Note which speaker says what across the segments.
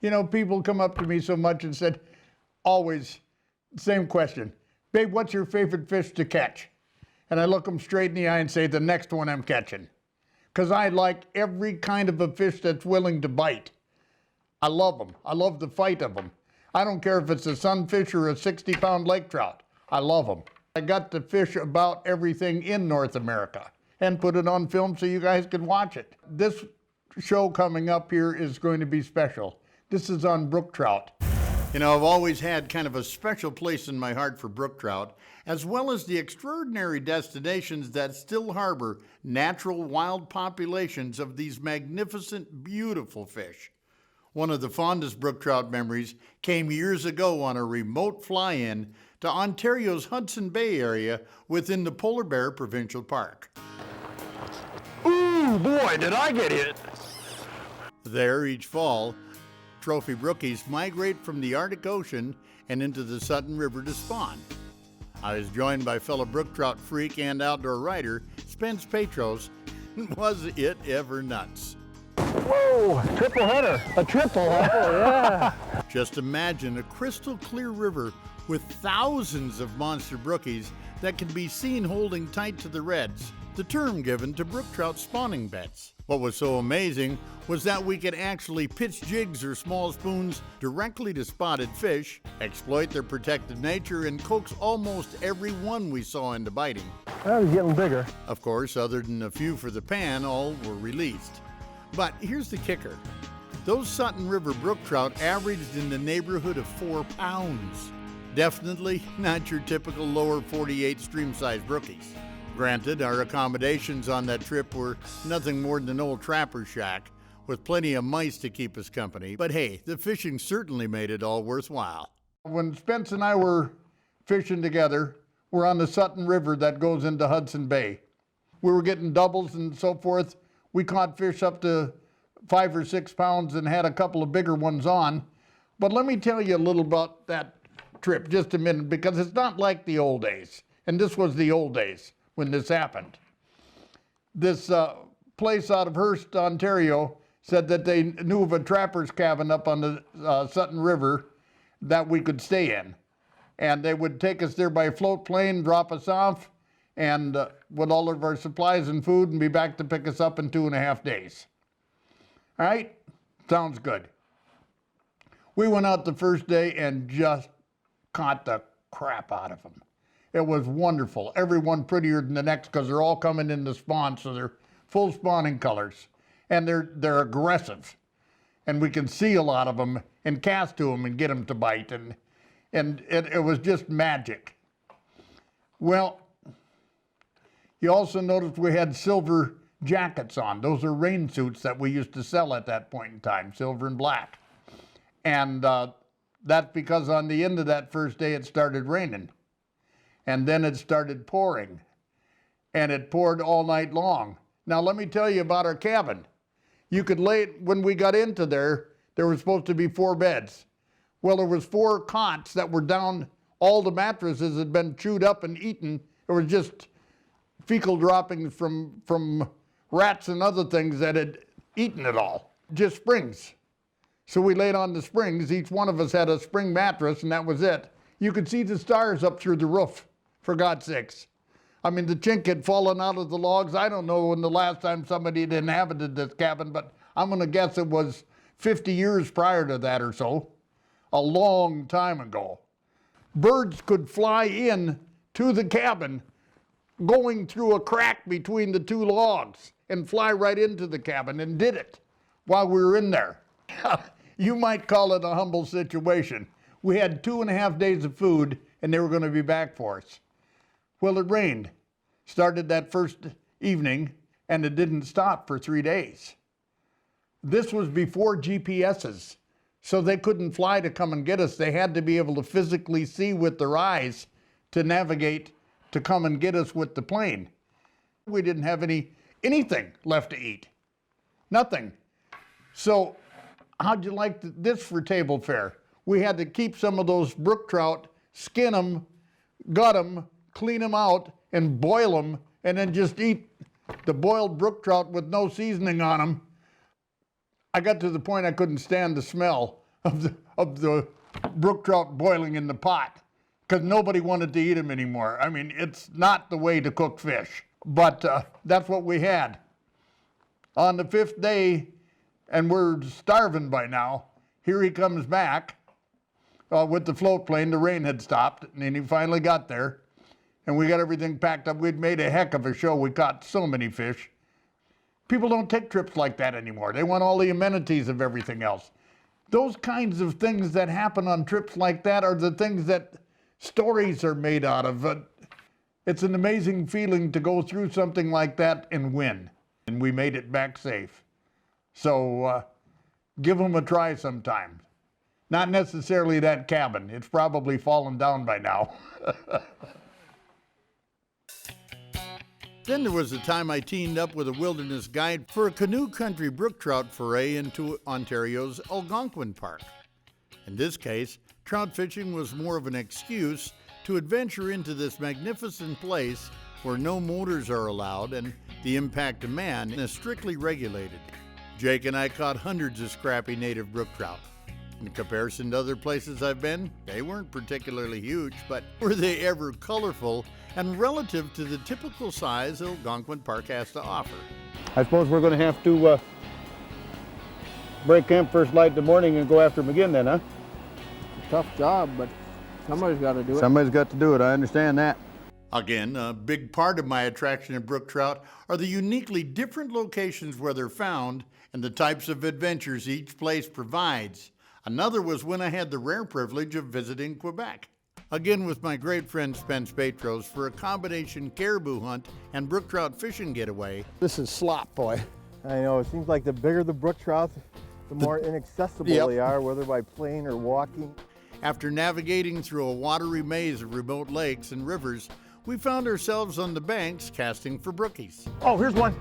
Speaker 1: You know, people come up to me so much and said, always, same question. Babe, what's your favorite fish to catch? And I look them straight in the eye and say, the next one I'm catching. Because I like every kind of a fish that's willing to bite. I love them. I love the fight of them. I don't care if it's a sunfish or a 60-pound lake trout. I love them. I got to fish about everything in North America and put it on film so you guys could watch it. This show coming up here is going to be special. This is on brook trout. You know, I've always had kind of a special place in my heart for brook trout, as well as the extraordinary destinations that still harbor natural wild populations of these magnificent, beautiful fish. One of the fondest brook trout memories came years ago on a remote fly-in to Ontario's Hudson Bay area within the Polar Bear Provincial Park.
Speaker 2: Ooh, boy, did I get hit!
Speaker 1: There, each fall, trophy brookies migrate from the Arctic Ocean and into the Sutton River to spawn. I was joined by fellow brook trout freak and outdoor writer Spence Petros. Was it ever nuts?
Speaker 2: Whoa, triple header. A triple, huh? Yeah.
Speaker 1: Just imagine a crystal clear river with thousands of monster brookies that can be seen holding tight to the reds, the term given to brook trout spawning beds. What was so amazing was that we could actually pitch jigs or small spoons directly to spotted fish, exploit their protective nature, and coax almost every one we saw into biting.
Speaker 2: That was getting bigger.
Speaker 1: Of course, other than a few for the pan, all were released. But here's the kicker. Those Sutton River brook trout averaged in the neighborhood of 4 pounds. Definitely not your typical lower 48 stream-sized brookies. Granted, our accommodations on that trip were nothing more than an old trapper's shack with plenty of mice to keep us company, but hey, the fishing certainly made it all worthwhile. When Spence and I were fishing together, we're on the Sutton River that goes into Hudson Bay. We were getting doubles and so forth. We caught fish up to 5 or 6 pounds and had a couple of bigger ones on. But let me tell you a little about that trip, just a minute, because it's not like the old days. And this was the old days when this happened. This place out of Hearst, Ontario, said that they knew of a trapper's cabin up on the Sutton River that we could stay in. And they would take us there by float plane, drop us off, and with all of our supplies and food, and be back to pick us up in 2.5 days. All right? Sounds good. We went out the first day and just caught the crap out of them. It was wonderful. Everyone prettier than the next because they're all coming in to spawn, so they're full spawning colors. And they're aggressive. And we can see a lot of them and cast to them and get them to bite. And it was just magic. Well, you also noticed we had silver jackets on. Those are rain suits that we used to sell at that point in time, silver and black. And that's because on the end of that first day it started raining. And then it started pouring. And it poured all night long. Now let me tell you about our cabin. You could lay it, when we got into there were supposed to be 4 beds. Well, there was 4 cots that were down. All the mattresses had been chewed up and eaten. It was just fecal droppings from rats and other things that had eaten it all. Just springs. So we laid on the springs. Each one of us had a spring mattress, and that was it. You could see the stars up through the roof, for God's sakes. I mean, the chink had fallen out of the logs. I don't know when the last time somebody had inhabited this cabin, but I'm going to guess it was 50 years prior to that or so. A long time ago. Birds could fly in to the cabin going through a crack between the 2 logs and fly right into the cabin, and did it while we were in there. You might call it a humble situation. We had 2.5 days of food, and they were going to be back for us. Well, it rained. Started that first evening, and it didn't stop for 3 days. This was before GPSs, so they couldn't fly to come and get us. They had to be able to physically see with their eyes to navigate to come and get us with the plane. We didn't have anything left to eat. Nothing. So how'd you like this for table fare? We had to keep some of those brook trout, skin them, gut them, clean them out, and boil them, and then just eat the boiled brook trout with no seasoning on them. I got to the point I couldn't stand the smell of the brook trout boiling in the pot because nobody wanted to eat them anymore. I mean, it's not the way to cook fish, but that's what we had. On the 5th day, and we're starving by now, here he comes back with the float plane. The rain had stopped, and he finally got there, and we got everything packed up. We'd made a heck of a show. We caught so many fish. People don't take trips like that anymore. They want all the amenities of everything else. Those kinds of things that happen on trips like that are the things that stories are made out of. It's an amazing feeling to go through something like that and win. And we made it back safe. So give them a try sometime. Not necessarily that cabin. It's probably fallen down by now. Then there was the time I teamed up with a wilderness guide for a canoe country brook trout foray into Ontario's Algonquin Park. In this case, trout fishing was more of an excuse to adventure into this magnificent place where no motors are allowed and the impact of man is strictly regulated. Jake and I caught hundreds of scrappy native brook trout. In comparison to other places I've been, they weren't particularly huge, but were they ever colorful and relative to the typical size Algonquin Park has to offer.
Speaker 2: I suppose we're going to have to break camp first light in the morning and go after them again then, huh?
Speaker 3: Tough job, but somebody's got to do it.
Speaker 2: Somebody's got to do it, I understand that.
Speaker 1: Again, a big part of my attraction in brook trout are the uniquely different locations where they're found and the types of adventures each place provides. Another was when I had the rare privilege of visiting Quebec. Again with my great friend Spence Petros for a combination caribou hunt and brook trout fishing getaway.
Speaker 3: This is slop, boy.
Speaker 4: I know, it seems like the bigger the brook trout, the more inaccessible they are, whether by plane or walking.
Speaker 1: After navigating through a watery maze of remote lakes and rivers, we found ourselves on the banks casting for brookies.
Speaker 2: Oh, here's one.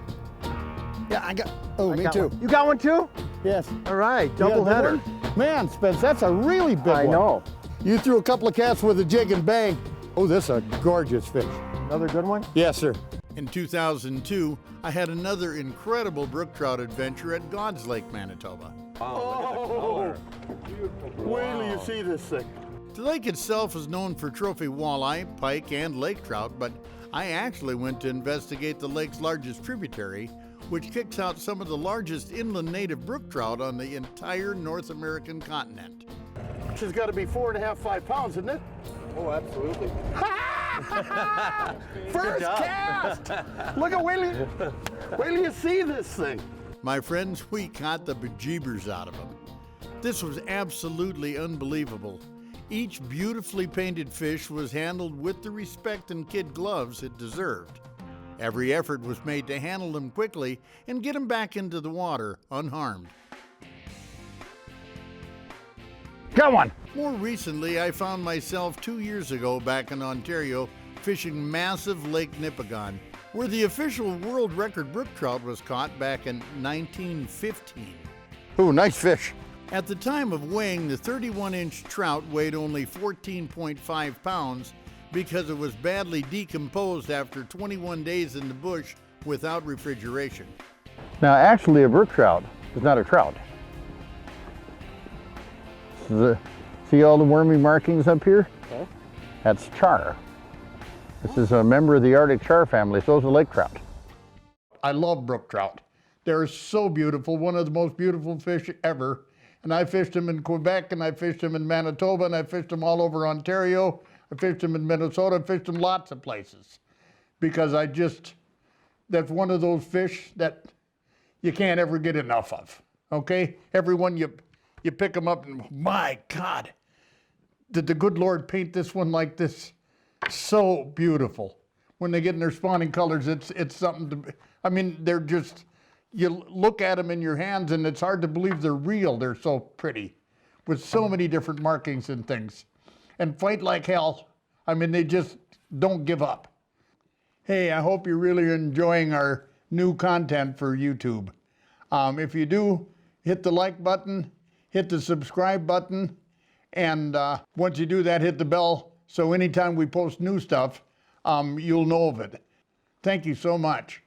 Speaker 3: Yeah, I me
Speaker 4: got
Speaker 3: too.
Speaker 4: one. You got one too?
Speaker 3: Yes.
Speaker 4: All right, double header.
Speaker 3: Man, Spence, that's a really big one.
Speaker 4: I know.
Speaker 3: You threw a couple of casts with a jig and bang. Oh, this is a gorgeous fish.
Speaker 4: Another good one?
Speaker 3: Yes, sir.
Speaker 1: In 2002, I had another incredible brook trout adventure at God's Lake, Manitoba.
Speaker 2: Oh, wait till you see this thing.
Speaker 1: The lake itself is known for trophy walleye, pike, and lake trout, but I actually went to investigate the lake's largest tributary, which kicks out some of the largest inland native brook trout on the entire North American continent.
Speaker 2: This has got to be 4.5, 5 pounds, isn't it?
Speaker 4: Oh, absolutely.
Speaker 2: First cast! Look at, wait till you see this thing.
Speaker 1: My friends, we caught the bejeebers out of them. This was absolutely unbelievable. Each beautifully painted fish was handled with the respect and kid gloves it deserved. Every effort was made to handle them quickly and get them back into the water unharmed.
Speaker 2: Got one.
Speaker 1: More recently, I found myself 2 years ago back in Ontario fishing massive Lake Nipigon, where the official world record brook trout was caught back in 1915.
Speaker 2: Ooh, nice fish.
Speaker 1: At the time of weighing, the 31-inch trout weighed only 14.5 pounds because it was badly decomposed after 21 days in the bush without refrigeration.
Speaker 2: Now, actually, a brook trout is not a trout. See all the wormy markings up here?
Speaker 3: Okay.
Speaker 2: That's char. This is a member of the Arctic char family, so those are lake trout.
Speaker 1: I love brook trout. They're so beautiful, one of the most beautiful fish ever. And I fished them in Quebec, and I fished them in Manitoba, and I fished them all over Ontario. I fished them in Minnesota, I fished them lots of places. Because that's one of those fish that you can't ever get enough of, okay? Everyone you pick them up and, my God, did the good Lord paint this one like this? So beautiful. When they get in their spawning colors, it's something to, I mean, they're just, you look at them in your hands and it's hard to believe they're real. They're so pretty with so many different markings and things. And fight like hell. I mean, they just don't give up. Hey, I hope you're really enjoying our new content for YouTube. If you do, hit the like button, hit the subscribe button, and once you do that, hit the bell so anytime we post new stuff, you'll know of it. Thank you so much.